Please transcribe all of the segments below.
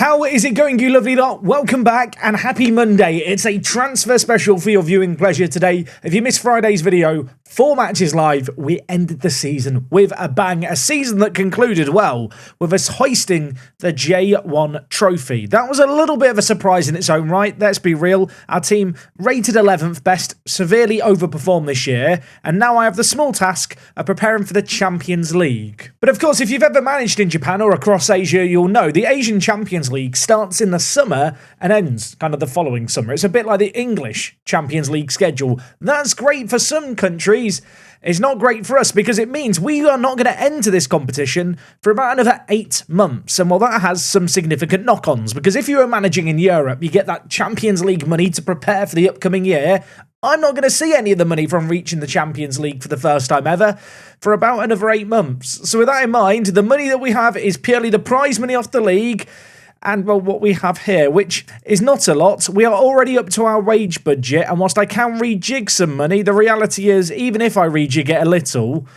How is it going, you lovely lot? Welcome back and happy Monday. It's a transfer special for your viewing pleasure today. If you missed Friday's video, 4 matches live, we ended the season with a bang. A season that concluded well with us hoisting the J1 trophy. That was a little bit of a surprise in its own right, let's be real. Our team rated 11th best, severely overperformed this year, and now I have the small task of preparing for the Champions League. But of course, if you've ever managed in Japan or across Asia, you'll know the Asian Champions League starts in the summer and ends kind of the following summer. It's a bit like the English Champions League schedule. That's great for some countries. It's not great for us because it means we are not going to enter this competition for about another 8 months. And well, that has some significant knock-ons because if you are managing in Europe, you get that Champions League money to prepare for the upcoming year. I'm not going to see any of the money from reaching the Champions League for the first time ever for about another 8 months. So with that in mind, the money that we have is purely the prize money off the league and, well, what we have here, which is not a lot. We are already up to our wage budget, and whilst I can rejig some money, the reality is, even if I rejig it a little,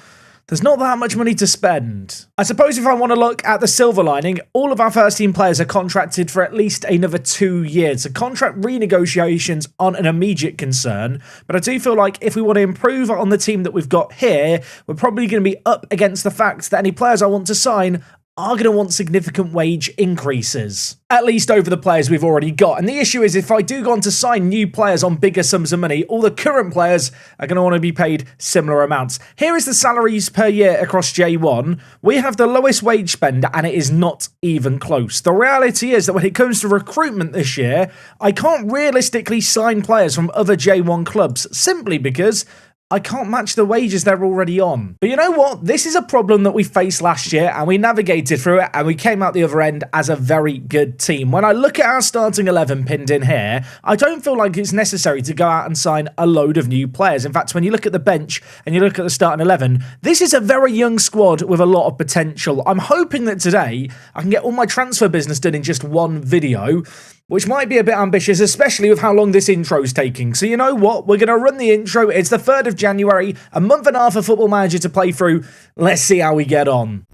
there's not that much money to spend. I suppose if I want to look at the silver lining, all of our first team players are contracted for at least another 2 years. So contract renegotiations aren't an immediate concern, but I do feel like if we want to improve on the team that we've got here, we're probably going to be up against the fact that any players I want to sign are going to want significant wage increases, at least over the players we've already got. And the issue is if I do go on to sign new players on bigger sums of money, all the current players are going to want to be paid similar amounts. Here is the salaries per year across J1. We have the lowest wage spend and it is not even close. The reality is that when it comes to recruitment this year, I can't realistically sign players from other J1 clubs simply because I can't match the wages they're already on. But you know what? This is a problem that we faced last year and we navigated through it and we came out the other end as a very good team. When I look at our starting 11 pinned in here, I don't feel like it's necessary to go out and sign a load of new players. In fact, when you look at the bench and you look at the starting 11, this is a very young squad with a lot of potential. I'm hoping that today I can get all my transfer business done in just one video, which might be a bit ambitious, especially with how long this intro is taking. So you know what? We're going to run the intro. It's the 3rd of January, a month and a half of Football Manager to play through. Let's see how we get on.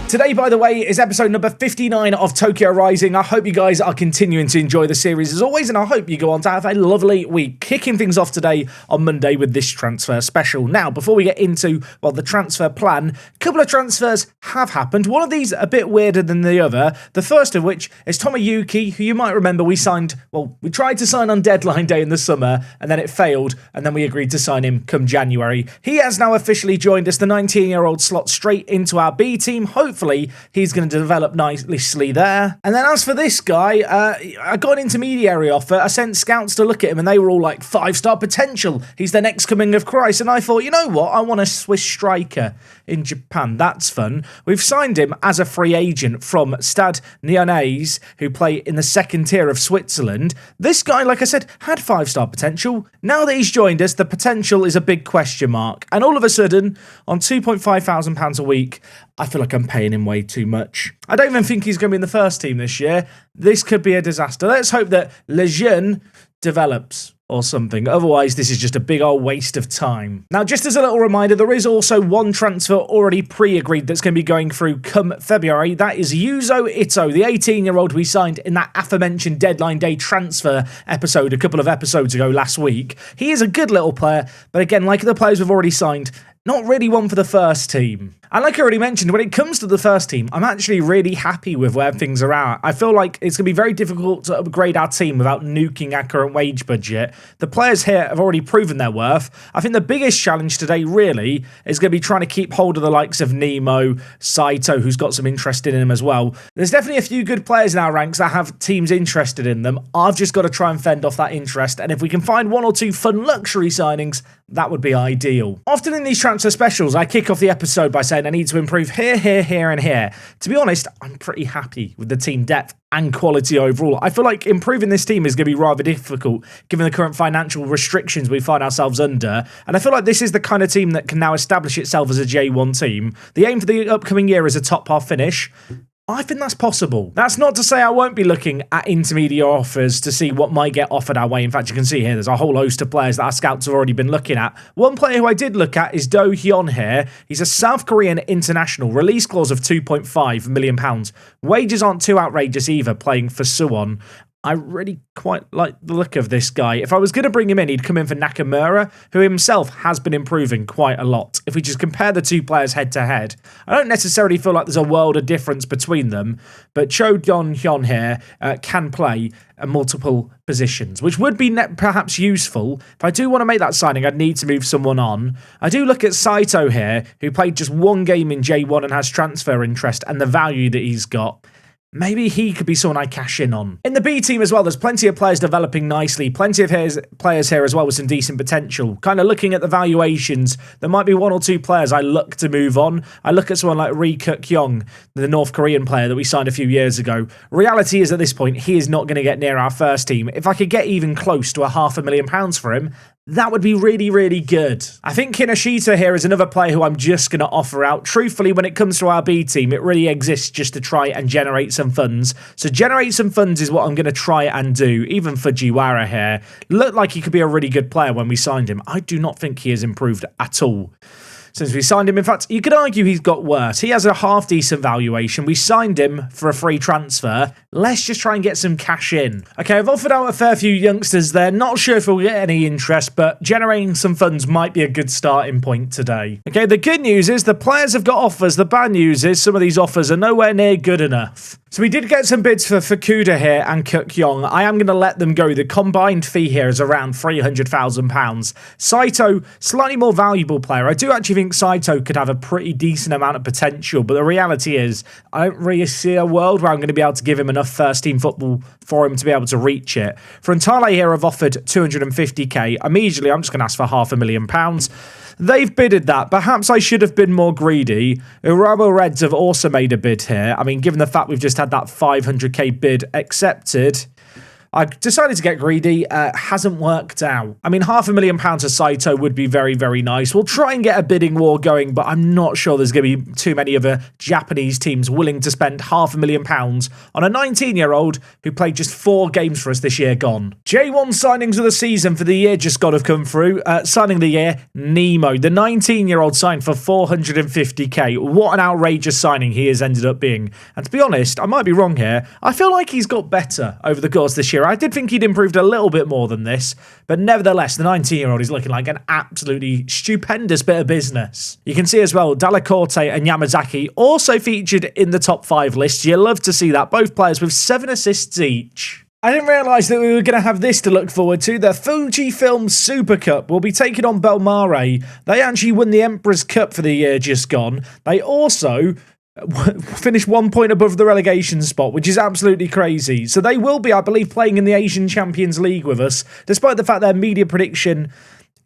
Today, by the way, is episode number 59 of Tokyo Rising. I hope you guys are continuing to enjoy the series as always, and I hope you go on to have a lovely week. Kicking things off today on Monday with this transfer special. Now, before we get into, well, the transfer plan, a couple of transfers have happened. One of these a bit weirder than the other. The first of which is Tomoyuki, who you might remember we tried to sign on deadline day in the summer, and then it failed, and then we agreed to sign him come January. He has now officially joined us, the 19-year-old slot straight into our B team. Hopefully, he's going to develop nicely there. And then as for this guy, I got an intermediary offer. I sent scouts to look at him and they were all like 5-star potential. He's the next coming of Christ. And I thought, you know what? I want a Swiss striker in Japan. That's fun. We've signed him as a free agent from Stade Lyonnais, who play in the 2nd tier of Switzerland. This guy, like I said, had 5-star potential. Now that he's joined us, the potential is a big question mark. And all of a sudden, on £2,500 a week, I feel like I'm paying him way too much. I don't even think he's going to be in the first team this year. This could be a disaster. Let's hope that Lejeune develops or something. Otherwise, this is just a big old waste of time. Now, just as a little reminder, there is also one transfer already pre-agreed that's going to be going through come February. That is Yuzo Ito, the 18-year-old we signed in that aforementioned deadline day transfer episode a couple of episodes ago last week. He is a good little player, but again, like the players we've already signed, not really one for the first team. And like I already mentioned, when it comes to the first team, I'm actually really happy with where things are at. I feel like it's going to be very difficult to upgrade our team without nuking our current wage budget. The players here have already proven their worth. I think the biggest challenge today, really, is going to be trying to keep hold of the likes of Nemo, Saito, who's got some interest in him as well. There's definitely a few good players in our ranks that have teams interested in them. I've just got to try and fend off that interest. And if we can find 1 or 2 fun luxury signings, that would be ideal. Often in these transfer specials, I kick off the episode by saying I need to improve here, here, and here. To be honest, I'm pretty happy with the team depth and quality overall. I feel like improving this team is going to be rather difficult given the current financial restrictions we find ourselves under, and I feel like this is the kind of team that can now establish itself as a J1 team. The aim for the upcoming year is a top half finish. I think that's possible. That's not to say I won't be looking at intermediate offers to see what might get offered our way. In fact, you can see here there's a whole host of players that our scouts have already been looking at. One player who I did look at is Do Hyun here. He's a South Korean international. Release clause of £2.5 million. Wages aren't too outrageous either, playing for Suwon. I really quite like the look of this guy. If I was going to bring him in, he'd come in for Nakamura, who himself has been improving quite a lot. If we just compare the two players head to head, I don't necessarily feel like there's a world of difference between them, but Cho Don-hyun here can play multiple positions, which would be perhaps useful. If I do want to make that signing, I'd need to move someone on. I do look at Saito here, who played just one game in J1 and has transfer interest and the value that he's got. Maybe he could be someone I cash in on. In the B team as well, there's plenty of players developing nicely. Plenty of players here as well with some decent potential. Kind of looking at the valuations, there might be one or two players I look to move on. I look at someone like Ri Kuk-yong, the North Korean player that we signed a few years ago. Reality is at this point, he is not going to get near our first team. If I could get even close to £500,000 for him, that would be really, really good. I think Kinoshita here is another player who I'm just going to offer out. Truthfully, when it comes to our B team, it really exists just to try and generate some funds. So generate some funds is what I'm going to try and do, even for Jiwara here. Looked like he could be a really good player when we signed him. I do not think he has improved at all since we signed him. In fact, you could argue he's got worse. He has a half-decent valuation. We signed him for a free transfer. Let's just try and get some cash in. Okay, I've offered out a fair few youngsters there. Not sure if we'll get any interest, but generating some funds might be a good starting point today. Okay, the good news is the players have got offers. The bad news is some of these offers are nowhere near good enough. So we did get some bids for Fukuda here and Kuk-yong. I am going to let them go. The combined fee here is around £300,000. Saito, slightly more valuable player. I do actually think Saito could have a pretty decent amount of potential, but the reality is I don't really see a world where I'm going to be able to give him enough first-team football for him to be able to reach it. For Ntale here, I've offered 250k. Immediately, I'm just going to ask for £500,000. They've bidded that. Perhaps I should have been more greedy. Urabo Reds have also made a bid here. I mean, given the fact we've just had that 500k bid accepted, I decided to get greedy. Hasn't worked out. I mean, £500,000 to Saito would be very, very nice. We'll try and get a bidding war going, but I'm not sure there's going to be too many other Japanese teams willing to spend £500,000 on a 19-year-old who played just 4 games for us this year gone. J1 signings of the season for the year just got to have come through. Signing of the year, Nemo. The 19-year-old signed for 450k. What an outrageous signing he has ended up being. And to be honest, I might be wrong here. I feel like he's got better over the course of this year. I did think he'd improved a little bit more than this, but nevertheless, the 19-year-old is looking like an absolutely stupendous bit of business. You can see as well, Dalacorte and Yamazaki also featured in the top 5 list. You love to see that. Both players with 7 assists each. I didn't realise that we were going to have this to look forward to. The Fujifilm Super Cup will be taking on Belmare. They actually won the Emperor's Cup for the year just gone. They also finished 1 point above the relegation spot, which is absolutely crazy. So they will be, I believe, playing in the Asian Champions League with us, despite the fact their media prediction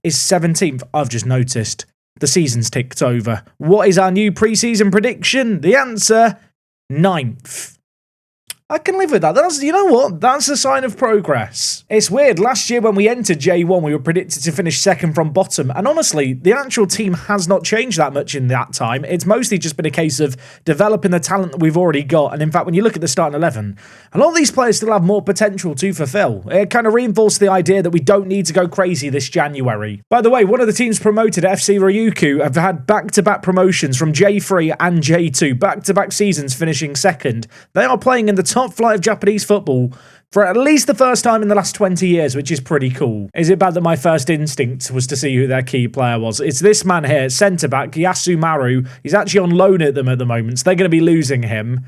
is 17th. I've just noticed the season's ticked over. What is our new pre-season prediction? The answer, 9th. I can live with that. That's, you know what? That's a sign of progress. It's weird. Last year when we entered J1, we were predicted to finish second from bottom. And honestly, the actual team has not changed that much in that time. It's mostly just been a case of developing the talent that we've already got. And in fact, when you look at the starting 11, a lot of these players still have more potential to fulfill. It kind of reinforced the idea that we don't need to go crazy this January. By the way, one of the teams promoted, FC Ryukyu, have had back-to-back promotions from J3 and J2. Back-to-back seasons finishing second. They are playing in the top flight of Japanese football for at least the first time in the last 20 years, which is pretty cool. Is it bad that my first instinct was to see who their key player was? It's this man here, centre-back, Yasumaru. He's actually on loan at them at the moment, so they're going to be losing him.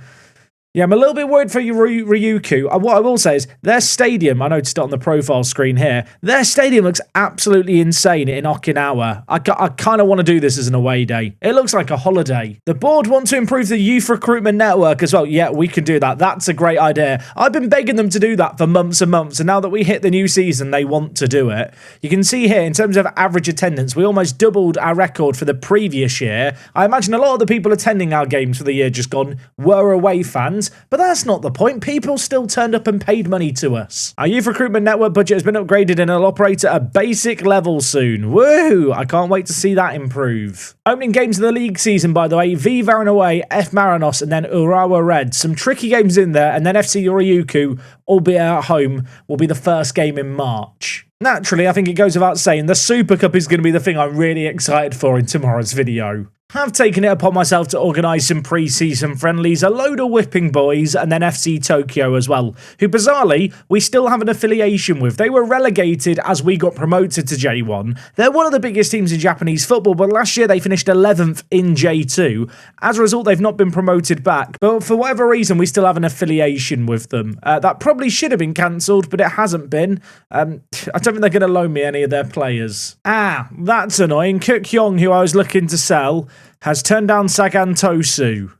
Yeah, I'm a little bit worried for Ryukyu. What I will say is, their stadium, I noticed it on the profile screen here, their stadium looks absolutely insane in Okinawa. I kind of want to do this as an away day. It looks like a holiday. The board want to improve the youth recruitment network as well. Yeah, we can do that. That's a great idea. I've been begging them to do that for months and months, and now that we hit the new season, they want to do it. You can see here, in terms of average attendance, we almost doubled our record for the previous year. I imagine a lot of the people attending our games for the year just gone were away fans. fans, but that's not the point. People still turned up and paid money to us. Our youth recruitment network budget has been upgraded and it'll operate at a basic level soon. Woo! I can't wait to see that improve. Opening games of the league season, by the way, V Varan away, F Marinos, and then Urawa Red. Some tricky games in there, and then FC Yoryuku, albeit at home, will be the first game in March. Naturally, I think it goes without saying, the Super Cup is going to be the thing I'm really excited for in tomorrow's video. Have taken it upon myself to organise some pre-season friendlies, a load of whipping boys, and then FC Tokyo as well, who bizarrely, we still have an affiliation with. They were relegated as we got promoted to J1. They're one of the biggest teams in Japanese football, but last year they finished 11th in J2. As a result, they've not been promoted back, but for whatever reason, we still have an affiliation with them. That probably should have been cancelled, but it hasn't been. I don't think they're going to loan me any of their players. Ah, that's annoying. Kook Hyung, who I was looking to sell, has turned down Sagan Tosu.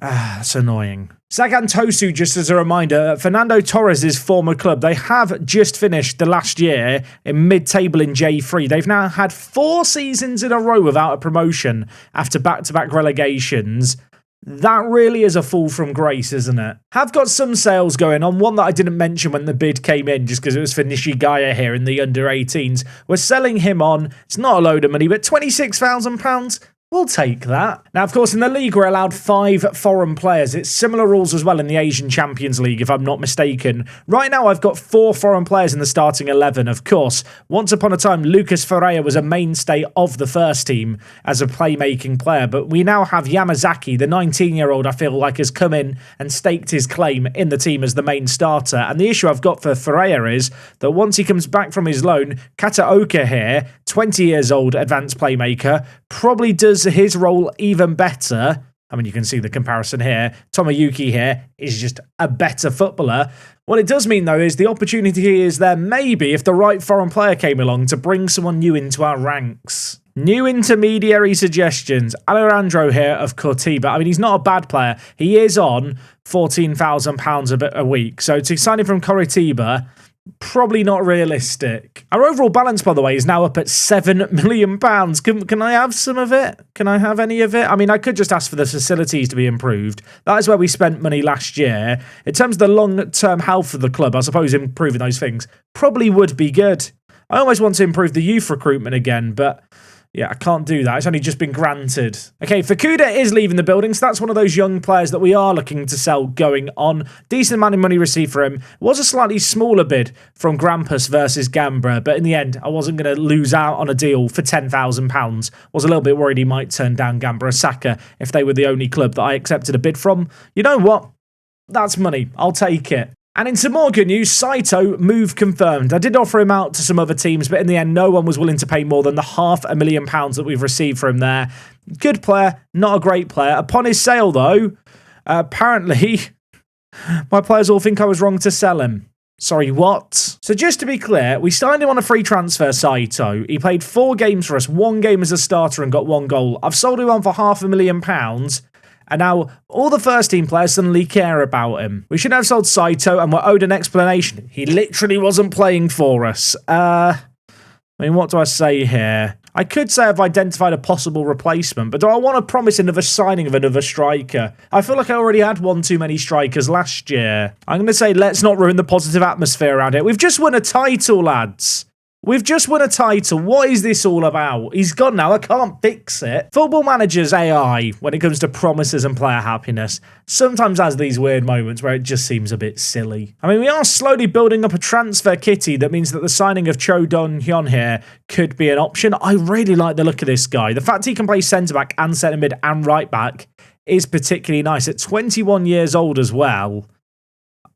Ah, that's annoying. Sagan Tosu, just as a reminder, Fernando Torres' former club, they have just finished the last year in mid-table in J3. They've now had 4 seasons in a row without a promotion after back-to-back relegations. That really is a fall from grace, isn't it? Have got some sales going on. One that I didn't mention when the bid came in, just because it was for Nishigaya here in the under-18s. We're selling him on, it's not a load of money, but £26,000. We'll take that. Now, of course, in the league, we're allowed 5 foreign players. It's similar rules as well in the Asian Champions League, if I'm not mistaken. Right now, I've got 4 foreign players in the starting 11. Of course, once upon a time, Lucas Ferreira was a mainstay of the first team as a playmaking player, but we now have Yamazaki, the 19-year-old, I feel like, has come in and staked his claim in the team as the main starter. And the issue I've got for Ferreira is that once he comes back from his loan, Kataoka here, 20 years old, advanced playmaker, probably does his role even better. I mean, you can see the comparison here. Tomoyuki here is just a better footballer. What it does mean, though, is the opportunity is there maybe if the right foreign player came along to bring someone new into our ranks. New intermediary suggestions. Alejandro here of Cortiba. I mean, he's not a bad player. He is on £14,000 a week. So to sign him from Coritiba, probably not realistic. Our overall balance, by the way, is now up at £7 million. Can I have some of it? Can I have any of it? I mean, I could just ask for the facilities to be improved. That is where we spent money last year. In terms of the long-term health of the club, I suppose improving those things probably would be good. I always want to improve the youth recruitment again, but yeah, I can't do that. It's only just been granted. Okay, Fukuda is leaving the building, so that's one of those young players that we are looking to sell going on. Decent amount of money received for him. It was a slightly smaller bid from Grampus versus Gambra, but in the end, I wasn't going to lose out on a deal for £10,000. Was a little bit worried he might turn down Gambra Osaka if they were the only club that I accepted a bid from. You know what? That's money. I'll take it. And in some more good news, Saito move confirmed. I did offer him out to some other teams, but in the end, no one was willing to pay more than the £500,000 that we've received from there. Good player, not a great player. Upon his sale, though, apparently, my players all think I was wrong to sell him. Sorry, what? So just to be clear, we signed him on a free transfer, Saito. He played 4 games for us, 1 game as a starter and got 1 goal. I've sold him on for £500,000. And now all the first team players suddenly care about him. We should have sold Saito and we're owed an explanation. He literally wasn't playing for us. I mean, what do I say here? I could say I've identified a possible replacement, but do I want to promise another signing of another striker? I feel like I already had one too many strikers last year. I'm going to say let's not ruin the positive atmosphere around it. We've just won a title, lads. We've just won a title. What is this all about? He's gone now. I can't fix it. Football Manager's AI, when it comes to promises and player happiness, sometimes has these weird moments where it just seems a bit silly. I mean, we are slowly building up a transfer kitty that means that the signing of Cho Don-hyun here could be an option. I really like the look of this guy. The fact he can play centre-back and centre-mid and right-back is particularly nice. At 21 years old as well.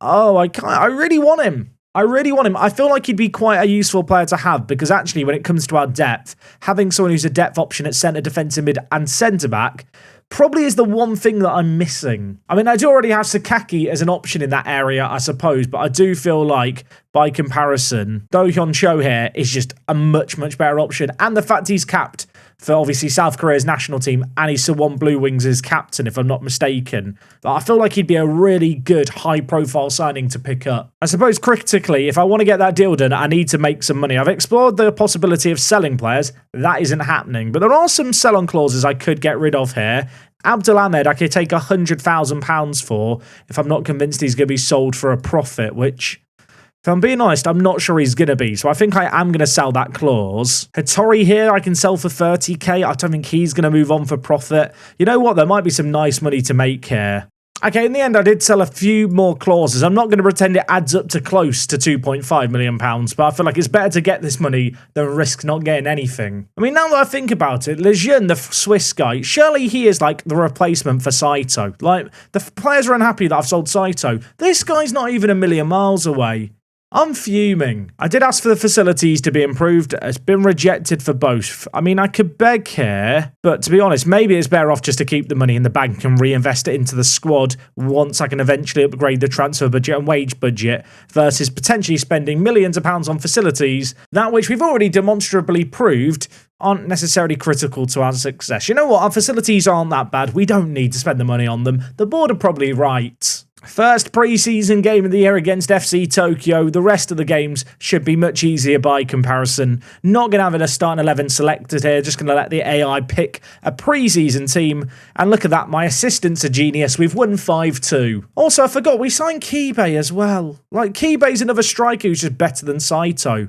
Oh, I really want him. I feel like he'd be quite a useful player to have because actually when it comes to our depth, having someone who's a depth option at centre, defensive mid and centre-back probably is the one thing that I'm missing. I mean, I do already have Sakaki as an option in that area, I suppose, but I do feel like, by comparison, Do-hyun Cho here is just a much, much better option. And the fact he's capped for, obviously, South Korea's national team, and he's Suwon Blue Wings' captain, if I'm not mistaken. But I feel like he'd be a really good, high-profile signing to pick up. I suppose, critically, if I want to get that deal done, I need to make some money. I've explored the possibility of selling players. That isn't happening. But there are some sell-on clauses I could get rid of here. Abdul Ahmed, I could take £100,000 for if I'm not convinced he's going to be sold for a profit, which, if I'm being honest, I'm not sure he's going to be. So I think I am going to sell that clause. Hattori here, I can sell for 30k. I don't think he's going to move on for profit. You know what? There might be some nice money to make here. Okay, in the end, I did sell a few more clauses. I'm not going to pretend it adds up to close to £2.5 million, but I feel like it's better to get this money than risk not getting anything. I mean, now that I think about it, Lejeune, the Swiss guy, surely he is like the replacement for Saito. Like, the players are unhappy that I've sold Saito. This guy's not even a million miles away. I'm fuming. I did ask for the facilities to be improved. It's been rejected for both. I mean, I could beg here, but to be honest, maybe it's better off just to keep the money in the bank and reinvest it into the squad once I can eventually upgrade the transfer budget and wage budget versus potentially spending millions of pounds on facilities, that which we've already demonstrably proved aren't necessarily critical to our success. You know what? Our facilities aren't that bad. We don't need to spend the money on them. The board are probably right. First pre-season game of the year against FC Tokyo. The rest of the games should be much easier by comparison. Not going to have a starting 11 selected here. Just going to let the AI pick a pre-season team. And look at that. My assistant's a genius. We've won 5-2. Also, I forgot we signed Kibe as well. Like, Kibe's another striker who's just better than Saito.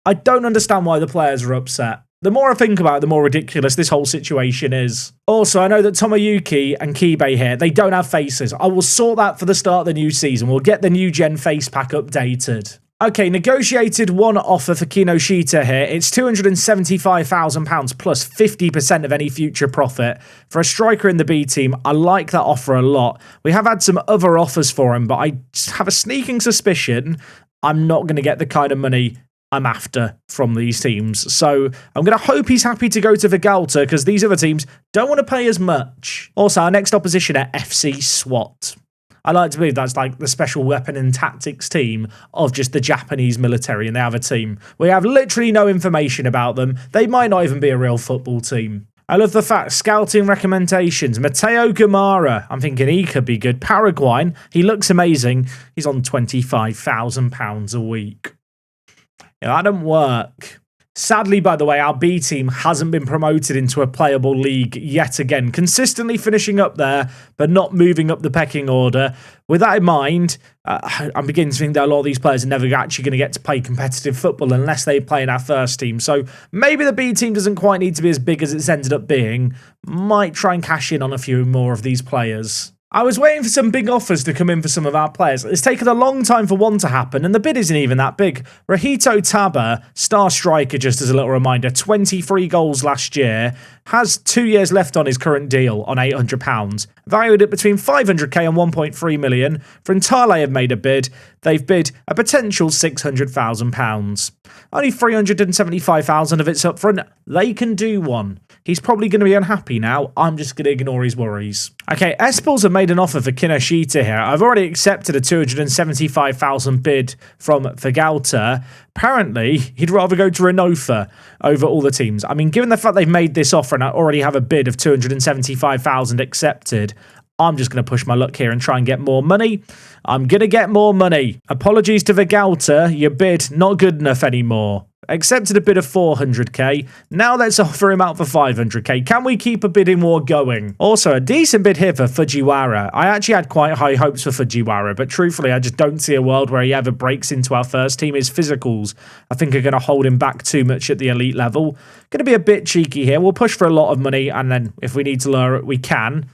I don't understand why the players are upset. The more I think about it, the more ridiculous this whole situation is. Also, I know that Tomoyuki and Kibe here, they don't have faces. I will sort that for the start of the new season. We'll get the new gen face pack updated. Okay, negotiated one offer for Kinoshita here. It's £275,000 plus 50% of any future profit. For a striker in the B team, I like that offer a lot. We have had some other offers for him, but I have a sneaking suspicion I'm not going to get the kind of money I'm after from these teams. So I'm going to hope he's happy to go to Vigalta because these other teams don't want to pay as much. Also, our next opposition at FC SWAT. I like to believe that's like the special weapon and tactics team of just the Japanese military, and they have a team. We have literally no information about them. They might not even be a real football team. I love the fact, scouting recommendations. Matteo Gamara, I'm thinking he could be good. Paraguayan, he looks amazing. He's on £25,000 a week. Yeah, that doesn't work. Sadly, by the way, our B team hasn't been promoted into a playable league yet again, consistently finishing up there, but not moving up the pecking order. With that in mind, I'm beginning to think that a lot of these players are never actually going to get to play competitive football unless they play in our first team. So maybe the B team doesn't quite need to be as big as it's ended up being. Might try and cash in on a few more of these players. I was waiting for some big offers to come in for some of our players. It's taken a long time for one to happen, and the bid isn't even that big. Rahito Taba, star striker, just as a little reminder, 23 goals last year, has 2 years left on his current deal on £800, valued at between 500k and 1.3 million. Frentale have made a bid. They've bid a potential £600,000. Only 375,000 of it's up front. They can do one. He's probably going to be unhappy now. I'm just going to ignore his worries. Okay, Espels have made an offer for Kinoshita here. I've already accepted a 275,000 bid from Vigalta. Apparently, he'd rather go to Renofa over all the teams. I mean, given the fact they've made this offer and I already have a bid of 275,000 accepted, I'm just going to push my luck here and try and get more money. I'm going to get more money. Apologies to Vigalta, your bid not good enough anymore. Accepted a bid of 400k. Now let's offer him out for 500k. Can we keep a bidding war going? Also, a decent bid here for Fujiwara. I actually had quite high hopes for Fujiwara, but truthfully, I just don't see a world where he ever breaks into our first team. His physicals, I think, are going to hold him back too much at the elite level. Going to be a bit cheeky here. We'll push for a lot of money, and then if we need to lure it, we can.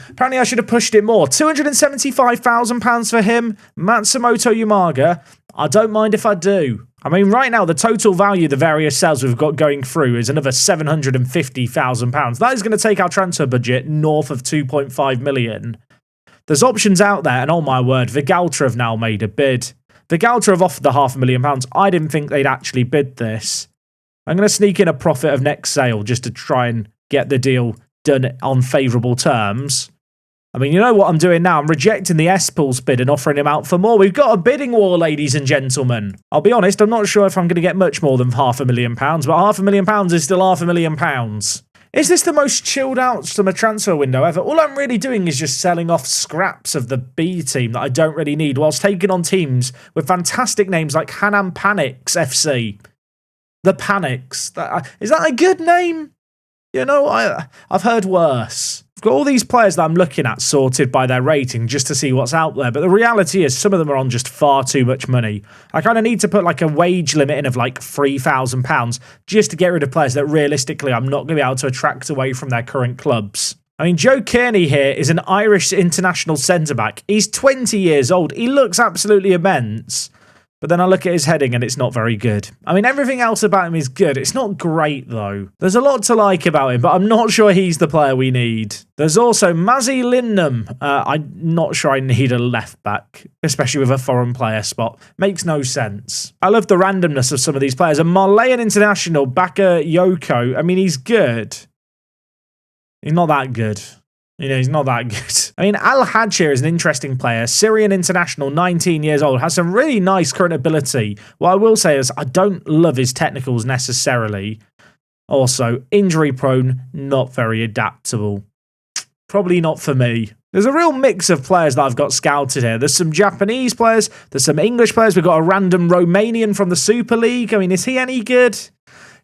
Apparently, I should have pushed it more. £275,000 for him. Matsumoto Yamaga. I don't mind if I do. I mean, right now, the total value of the various sales we've got going through is another £750,000. That is going to take our transfer budget north of 2.5 million. There's options out there, and oh my word, Vigalta have now made a bid. Vigalta have offered the £500,000. I didn't think they'd actually bid this. I'm going to sneak in a profit of next sale just to try and get the deal done on favourable terms. I mean, you know what I'm doing now? I'm rejecting the Espels bid and offering him out for more. We've got a bidding war, ladies and gentlemen. I'll be honest, I'm not sure if I'm going to get much more than £500,000, but £500,000 is still £500,000. Is this the most chilled out summer transfer window ever? All I'm really doing is just selling off scraps of the B team that I don't really need, whilst taking on teams with fantastic names like Hanam Panics FC. The Panics. Is that a good name? You know, I've heard worse. got all these players that I'm looking at sorted by their rating just to see what's out there, but the reality is some of them are on just far too much money. I kind of need to put like a wage limit in of like £3,000 just to get rid of players that realistically I'm not going to be able to attract away from their current clubs. I mean, Joe Kearney here is an Irish international centre-back. He's 20 years old. He looks absolutely immense. But then I look at his heading and it's not very good. I mean, everything else about him is good. It's not great, though. There's a lot to like about him, but I'm not sure he's the player we need. There's also Mazzy Lindnam. I'm not sure I need a left-back, especially with a foreign player spot. Makes no sense. I love the randomness of some of these players. A Malayan international, Bakayoko. I mean, he's good. He's not that good. You know, he's not that good. I mean, Al-Hajir is an interesting player. Syrian international, 19 years old. Has some really nice current ability. What I will say is I don't love his technicals necessarily. Also, injury prone, not very adaptable. Probably not for me. There's a real mix of players that I've got scouted here. There's some Japanese players. There's some English players. We've got a random Romanian from the Super League. I mean, is he any good?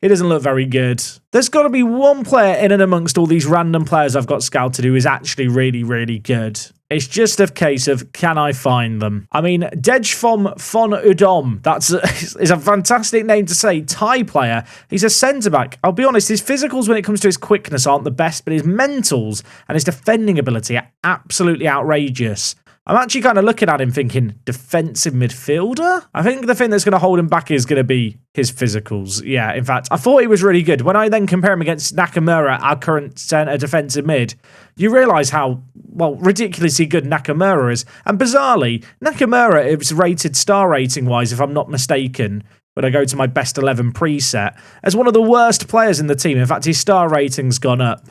He doesn't look very good. There's got to be one player in and amongst all these random players I've got scouted who is actually really, really good. It's just a case of, can I find them? I mean, Dejphom von Udom, is a fantastic name to say. Thai player. He's a centre-back. I'll be honest, his physicals when it comes to his quickness aren't the best, but his mentals and his defending ability are absolutely outrageous. I'm actually kind of looking at him thinking, defensive midfielder? I think the thing that's going to hold him back is going to be his physicals. Yeah, in fact, I thought he was really good. When I then compare him against Nakamura, our current centre defensive mid, you realise how, well, ridiculously good Nakamura is. And bizarrely, Nakamura is rated star rating-wise, if I'm not mistaken, when I go to my best 11 preset, as one of the worst players in the team. In fact, his star rating's gone up.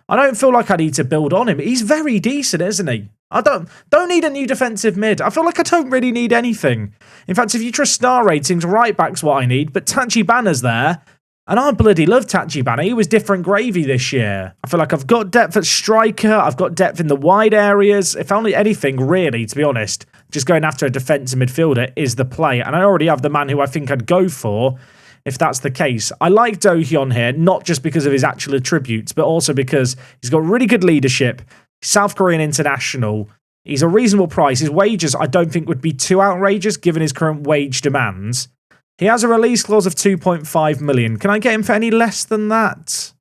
I don't feel like I need to build on him. He's very decent, isn't he? I don't need a new defensive mid. I feel like I don't really need anything. In fact, if you trust star ratings, right back's what I need, but Tachibana's there, and I bloody love Tachibana. He was different gravy this year. I feel like I've got depth at striker, I've got depth in the wide areas. If only anything, really, to be honest, just going after a defensive midfielder is the play, and I already have the man who I think I'd go for if that's the case. I like Do Hyun here, not just because of his actual attributes, but also because he's got really good leadership, South Korean international, he's a reasonable price. His wages I don't think would be too outrageous given his current wage demands. He has a release clause of 2.5 million. Can I get him for any less than that?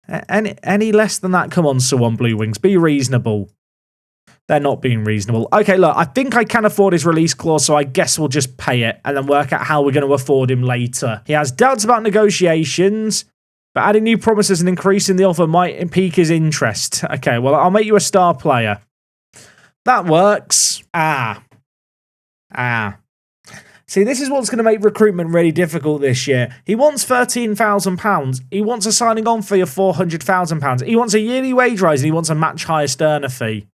Any less than that? Come on, Suwon Blue Wings, be reasonable. They're not being reasonable. Okay, look, I think I can afford his release clause, so I guess we'll just pay it and then work out how we're going to afford him later. He has doubts about negotiations, but adding new promises and increasing the offer might pique his interest. Okay, well, I'll make you a star player. That works. See, this is what's going to make recruitment really difficult this year. He wants £13,000. He wants a signing on fee of £400,000. He wants a yearly wage rise and he wants a match highest earner fee.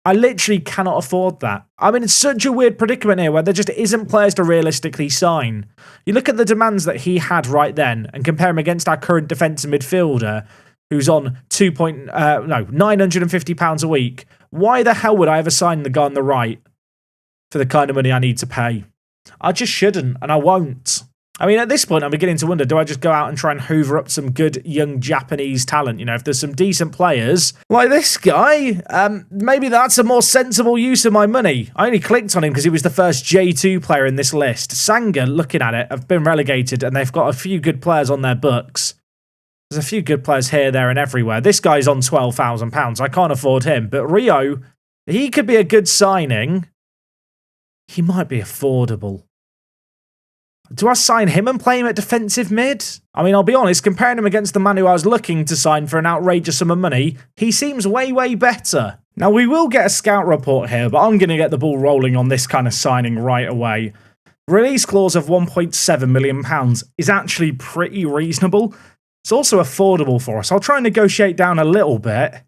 I literally cannot afford that. I mean, it's such a weird predicament here where there just isn't players to realistically sign. You look at the demands that he had right then and compare him against our current defensive midfielder who's on £950 a week. Why the hell would I ever sign the guy on the right for the kind of money I need to pay? I just shouldn't, and I won't. I mean, at this point, I'm beginning to wonder, do I just go out and try and hoover up some good young Japanese talent? You know, if there's some decent players like this guy, maybe that's a more sensible use of my money. I only clicked on him because he was the first J2 player in this list. Sanga, looking at it, have been relegated and they've got a few good players on their books. There's a few good players here, there and everywhere. This guy's on £12,000. I can't afford him. But Rio, he could be a good signing. He might be affordable. Do I sign him and play him at defensive mid? I mean, I'll be honest, comparing him against the man who I was looking to sign for an outrageous sum of money, he seems way, way better. Now, we will get a scout report here, but I'm going to get the ball rolling on this kind of signing right away. Release clause of £1.7 million is actually pretty reasonable. It's also affordable for us. I'll try and negotiate down a little bit.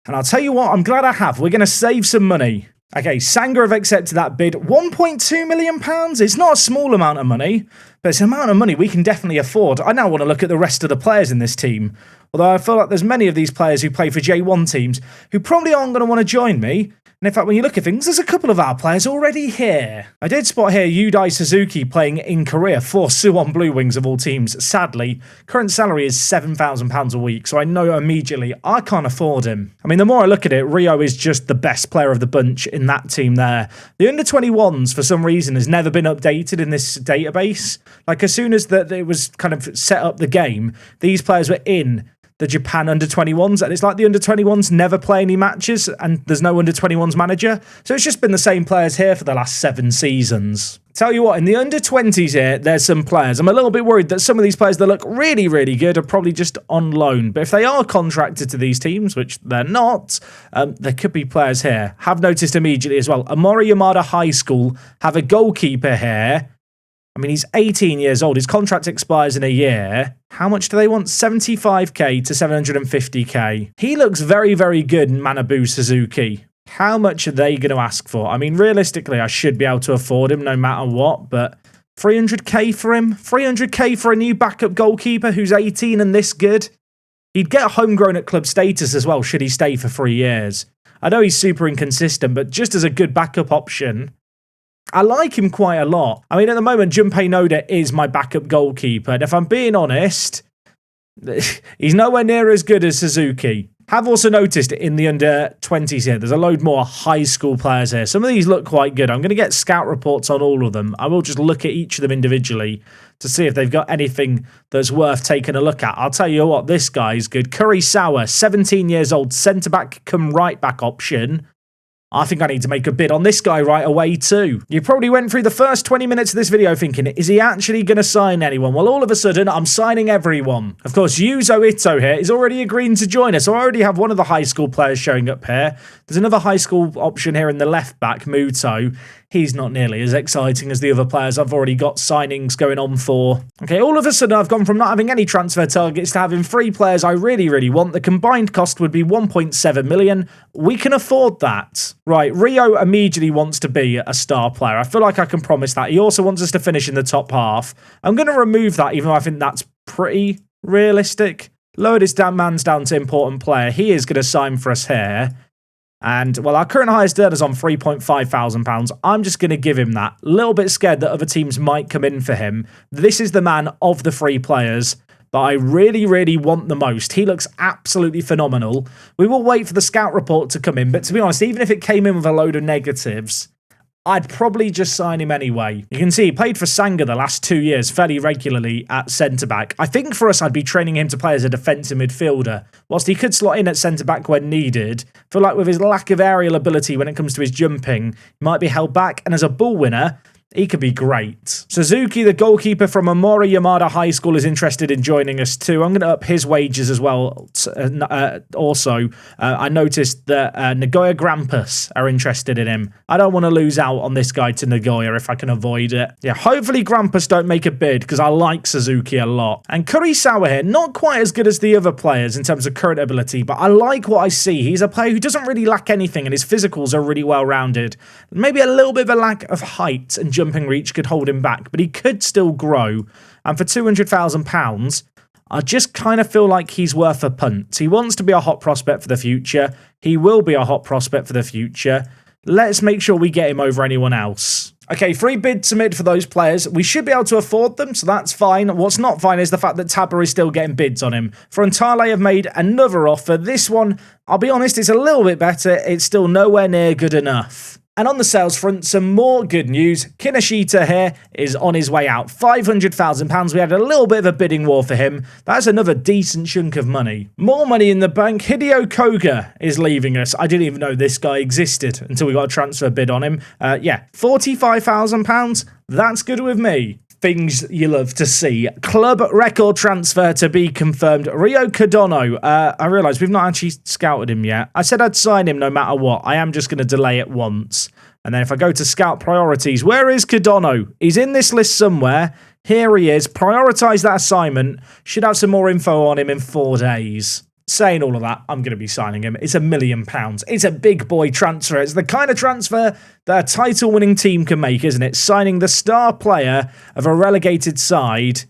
And I'll tell you what, I'm glad I have. We're going to save some money. Okay, Sanga have accepted that bid. £1.2 million? It's not a small amount of money, but it's an amount of money we can definitely afford. I now want to look at the rest of the players in this team. Although I feel like there's many of these players who play for J1 teams who probably aren't going to want to join me. And in fact, when you look at things, there's a couple of our players already here. I did spot here Yudai Suzuki playing in Korea for Suwon Blue Wings of all teams. Sadly, current salary is £7,000 a week, so I know immediately I can't afford him. I mean, the more I look at it, Rio is just the best player of the bunch in that team there. The under-21s, for some reason, has never been updated in this database. Like, as soon as it was kind of set up the game, these players were in the Japan under-21s, and it's like the under-21s never play any matches, and there's no under-21s manager, so it's just been the same players here for the last 7 seasons. Tell you what, in the under-20s here, there's some players. I'm a little bit worried that some of these players that look really, really good are probably just on loan, but if they are contracted to these teams, which they're not, there could be players here. Have noticed immediately as well, Amori Yamada High School have a goalkeeper here. I mean, he's 18 years old. His contract expires in a year. How much do they want? 75k to 750k. He looks very, very good in Manabu Suzuki. How much are they going to ask for? I mean, realistically, I should be able to afford him no matter what, but 300k for him? 300k for a new backup goalkeeper who's 18 and this good? He'd get homegrown at club status as well, should he stay for 3 years. I know he's super inconsistent, but just as a good backup option, I like him quite a lot. I mean, at the moment, Junpei Noda is my backup goalkeeper. And if I'm being honest, he's nowhere near as good as Suzuki. Have also noticed in the under-20s here, there's a load more high school players here. Some of these look quite good. I'm going to get scout reports on all of them. I will just look at each of them individually to see if they've got anything that's worth taking a look at. I'll tell you what, this guy's good. Kurisawa, 17 years old, centre-back come right-back option. I think I need to make a bid on this guy right away too. You probably went through the first 20 minutes of this video thinking, is he actually going to sign anyone? Well, all of a sudden, I'm signing everyone. Of course, Yuzo Ito here is already agreeing to join us. So I already have one of the high school players showing up here. There's another high school option here in the left back, Muto. He's not nearly as exciting as the other players I've already got signings going on for. Okay, all of a sudden I've gone from not having any transfer targets to having 3 players I really, really want. The combined cost would be 1.7 million. We can afford that. Right, Rio immediately wants to be a star player. I feel like I can promise that. He also wants us to finish in the top half. I'm going to remove that, even though I think that's pretty realistic. Lower this man's down to important player. He is going to sign for us here. And, well, our current highest earner is on £3,500. I'm just going to give him that. A little bit scared that other teams might come in for him. This is the man of the 3 players that I really, really want the most. He looks absolutely phenomenal. We will wait for the scout report to come in. But to be honest, even if it came in with a load of negatives, I'd probably just sign him anyway. You can see he played for Sanga the last 2 years fairly regularly at centre-back. I think for us, I'd be training him to play as a defensive midfielder. Whilst he could slot in at centre-back when needed, I feel like with his lack of aerial ability when it comes to his jumping, he might be held back. And as a ball winner, he could be great. Suzuki, the goalkeeper from Amori Yamada High School, is interested in joining us too. I'm going to up his wages as well. Also, I noticed that Nagoya Grampus are interested in him. I don't want to lose out on this guy to Nagoya if I can avoid it. Yeah, hopefully Grampus don't make a bid because I like Suzuki a lot. And Kurisawa here, not quite as good as the other players in terms of current ability, but I like what I see. He's a player who doesn't really lack anything and his physicals are really well-rounded. Maybe a little bit of a lack of height and jumping reach could hold him back, but he could still grow. And for £200,000, I just kind of feel like he's worth a punt. He wants to be a hot prospect for the future. He will be a hot prospect for the future. Let's make sure we get him over anyone else. Okay, 3 bids submitted for those players. We should be able to afford them, so that's fine. What's not fine is the fact that Tabor is still getting bids on him. Frontale have made another offer. This one, I'll be honest, it's a little bit better. It's still nowhere near good enough. And on the sales front, some more good news. Kinoshita here is on his way out. £500,000. We had a little bit of a bidding war for him. That's another decent chunk of money. More money in the bank. Hideo Koga is leaving us. I didn't even know this guy existed until we got a transfer bid on him. Yeah, £45,000. That's good with me. Things you love to see. Club record transfer to be confirmed. Rio Cardano. I realise we've not actually scouted him yet. I said I'd sign him no matter what. I am just going to delay it once. And then if I go to scout priorities, where is Cardano? He's in this list somewhere. Here he is. Prioritise that assignment. Should have some more info on him in 4 days. Saying all of that, I'm going to be signing him. It's £1 million. It's a big boy transfer. It's the kind of transfer that a title-winning team can make, isn't it? Signing the star player of a relegated side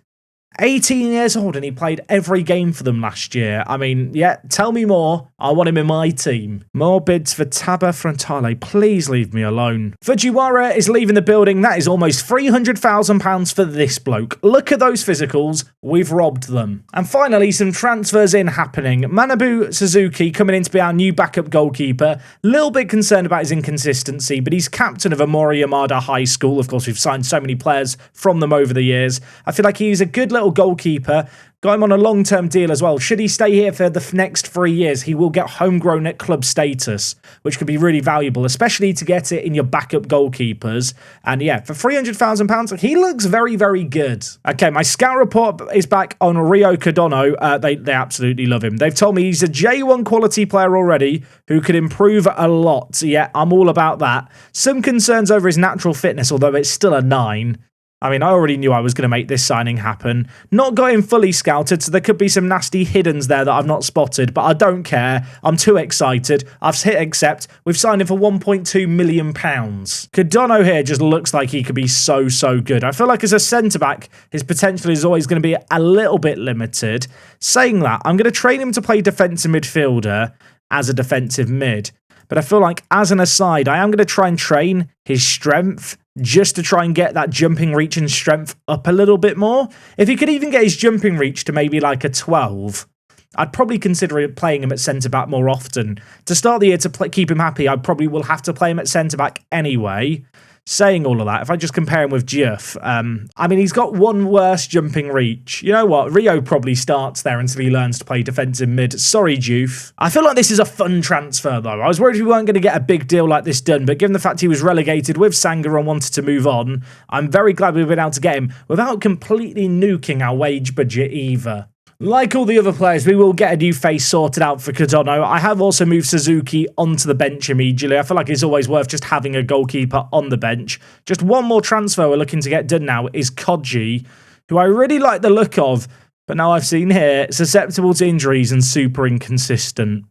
18 years old and he played every game for them last year. I mean, yeah, tell me more. I want him in my team. More bids for Taba Frontale. Please leave me alone. Fujiwara is leaving the building. That is almost £300,000 for this bloke. Look at those physicals. We've robbed them. And finally, some transfers in happening. Manabu Suzuki coming in to be our new backup goalkeeper. Little bit concerned about his inconsistency, but he's captain of Amori Yamada High School. Of course, we've signed so many players from them over the years. I feel like he's a good little goalkeeper. Got him on a long-term deal as well. Should he stay here for the next 3 years, he will get homegrown at club status, which could be really valuable, especially to get it in your backup goalkeepers. And yeah, for £300,000, he looks very, very good. Okay, my scout report is back on Rio Cardano. They absolutely love him. They've told me he's a J1 quality player already who could improve a lot. Yeah, I'm all about that. Some concerns over his natural fitness, although it's still a 9. I mean, I already knew I was going to make this signing happen. Not got him fully scouted, so there could be some nasty hiddens there that I've not spotted, but I don't care. I'm too excited. I've hit accept. We've signed him for £1.2 million. Cardano here just looks like he could be so, so good. I feel like as a centre-back, his potential is always going to be a little bit limited. Saying that, I'm going to train him to play defensive midfielder as a defensive mid. But I feel like, as an aside, I am going to try and train his strength just to try and get that jumping reach and strength up a little bit more. If he could even get his jumping reach to maybe like a 12, I'd probably consider playing him at centre-back more often. To start the year, to keep him happy, I probably will have to play him at centre-back anyway. Saying all of that, if I just compare him with Juff, I mean, he's got one worse jumping reach. You know what? Rio probably starts there until he learns to play defensive mid. Sorry, Juff. I feel like this is a fun transfer, though. I was worried we weren't going to get a big deal like this done, but given the fact he was relegated with Sanger and wanted to move on, I'm very glad we've been able to get him without completely nuking our wage budget either. Like all the other players, we will get a new face sorted out for Cardano. I have also moved Suzuki onto the bench immediately. I feel like it's always worth just having a goalkeeper on the bench. Just one more transfer we're looking to get done now is Koji, who I really like the look of, but now I've seen here, susceptible to injuries and super inconsistent.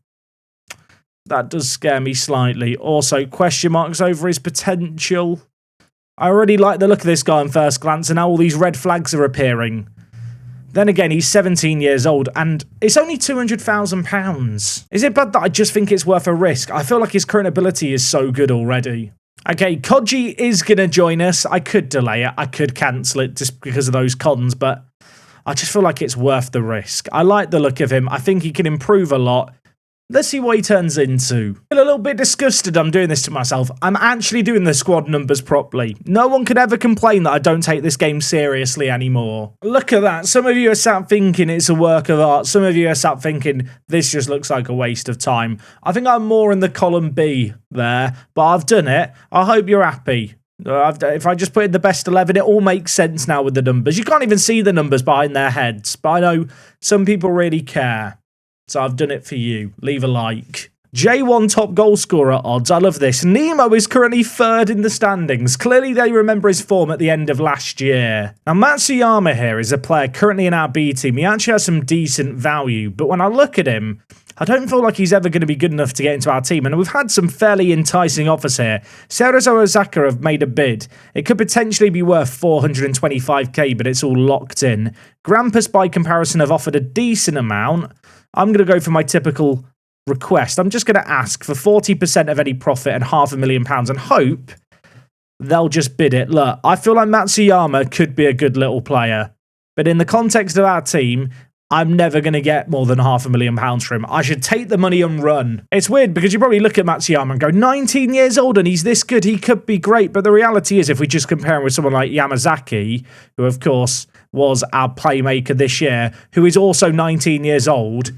That does scare me slightly. Also, question marks over his potential. I already like the look of this guy on first glance, and now all these red flags are appearing. Then again, he's 17 years old, and it's only £200,000. Is it bad that I just think it's worth a risk? I feel like his current ability is so good already. Okay, Koji is going to join us. I could delay it. I could cancel it just because of those cons, but I just feel like it's worth the risk. I like the look of him. I think he can improve a lot. Let's see what he turns into. I feel a little bit disgusted I'm doing this to myself. I'm actually doing the squad numbers properly. No one could ever complain that I don't take this game seriously anymore. Look at that. Some of you are sat thinking it's a work of art. Some of you are sat thinking this just looks like a waste of time. I think I'm more in the column B there, but I've done it. I hope you're happy. If I just put in the best 11, it all makes sense now with the numbers. You can't even see the numbers behind their heads, but I know some people really care. So I've done it for you. Leave a like. J1 top goal scorer odds. I love this. Nemo is currently 3rd in the standings. Clearly they remember his form at the end of last year. Now Matsuyama here is a player currently in our B team. He actually has some decent value, but when I look at him, I don't feel like he's ever going to be good enough to get into our team, and we've had some fairly enticing offers here. Cerezo Osaka have made a bid. It could potentially be worth 425k, but it's all locked in. Grampus, by comparison, have offered a decent amount. I'm going to go for my typical request. I'm just going to ask for 40% of any profit and £500,000 and hope they'll just bid it. Look, I feel like Matsuyama could be a good little player, but in the context of our team, I'm never going to get more than £500,000 for him. I should take the money and run. It's weird because you probably look at Matsuyama and go, 19 years old and he's this good, he could be great. But the reality is, if we just compare him with someone like Yamazaki, who of course was our playmaker this year, who is also 19 years old,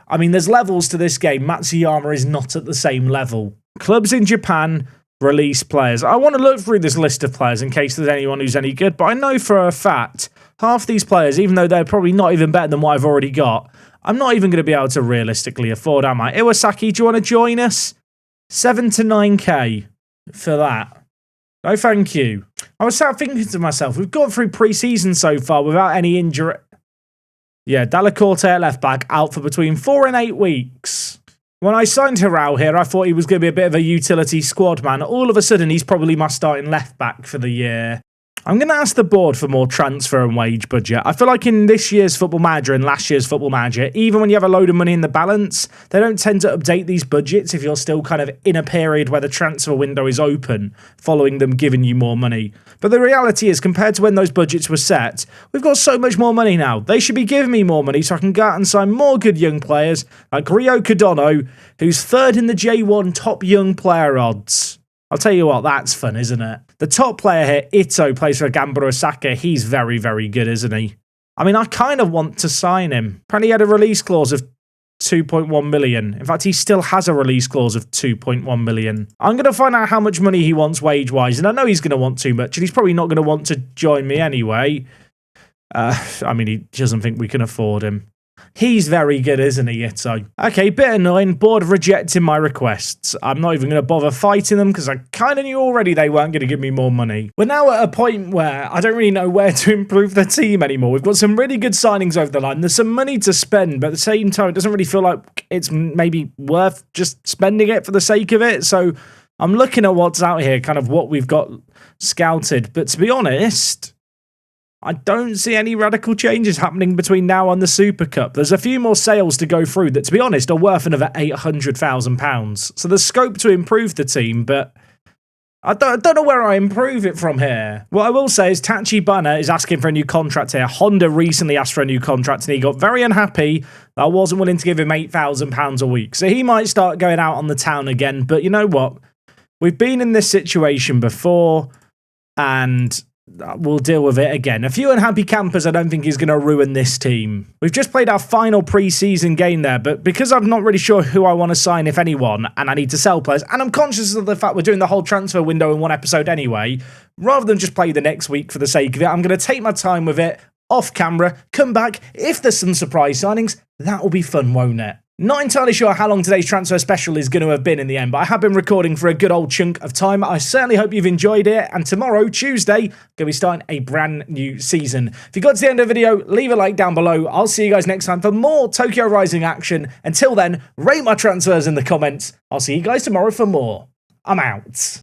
I mean, there's levels to this game. Matsuyama is not at the same level. Clubs in Japan release players. I want to look through this list of players in case there's anyone who's any good, but I know for a fact half these players, even though they're probably not even better than what I've already got, I'm not even going to be able to realistically afford, am I? Iwasaki, do you want to join us? 7 to 9k for that. No, thank you. I was sat thinking to myself, we've gone through pre-season so far without any injury. Yeah, Delacorte at left back, out for between 4 and 8 weeks. When I signed Hirao here, I thought he was going to be a bit of a utility squad man. All of a sudden, he's probably my starting left back for the year. I'm going to ask the board for more transfer and wage budget. I feel like in this year's Football Manager and last year's Football Manager, even when you have a load of money in the balance, they don't tend to update these budgets if you're still kind of in a period where the transfer window is open, following them giving you more money. But the reality is, compared to when those budgets were set, we've got so much more money now. They should be giving me more money so I can go out and sign more good young players like Rio Cardano, who's third in the J1 top young player odds. I'll tell you what, that's fun, isn't it? The top player here, Ito, plays for Gambaro Osaka. He's very, very good, isn't he? I mean, I kind of want to sign him. Apparently he had a release clause of 2.1 million. In fact, he still has a release clause of 2.1 million. I'm going to find out how much money he wants wage-wise, and I know he's going to want too much, and he's probably not going to want to join me anyway. I mean, he doesn't think we can afford him. He's very good, isn't he, Ito? Okay, bit annoying. Board of rejecting my requests. I'm not even going to bother fighting them because I kind of knew already they weren't going to give me more money. We're now at a point where I don't really know where to improve the team anymore. We've got some really good signings over the line. There's some money to spend, but at the same time, it doesn't really feel like it's maybe worth just spending it for the sake of it. So I'm looking at what's out here, kind of what we've got scouted. But to be honest, I don't see any radical changes happening between now and the Super Cup. There's a few more sales to go through that, to be honest, are worth another £800,000. So there's scope to improve the team, but I don't know where I improve it from here. What I will say is Tachi Bana is asking for a new contract here. Honda recently asked for a new contract, and he got very unhappy that I wasn't willing to give him £8,000 a week. So he might start going out on the town again. But you know what? We've been in this situation before, and we'll deal with it again. A few unhappy campers I don't think is going to ruin this team. We've just played our final pre-season game there, but because I'm not really sure who I want to sign, if anyone, and I need to sell players, and I'm conscious of the fact we're doing the whole transfer window in one episode anyway, rather than just play the next week for the sake of it, I'm going to take my time with it, off camera, come back. If there's some surprise signings, that will be fun, won't it? Not entirely sure how long today's transfer special is going to have been in the end, but I have been recording for a good old chunk of time. I certainly hope you've enjoyed it, and tomorrow, Tuesday, going to be starting a brand new season. If you got to the end of the video, leave a like down below. I'll see you guys next time for more Tokyo Rising action. Until then, rate my transfers in the comments. I'll see you guys tomorrow for more. I'm out.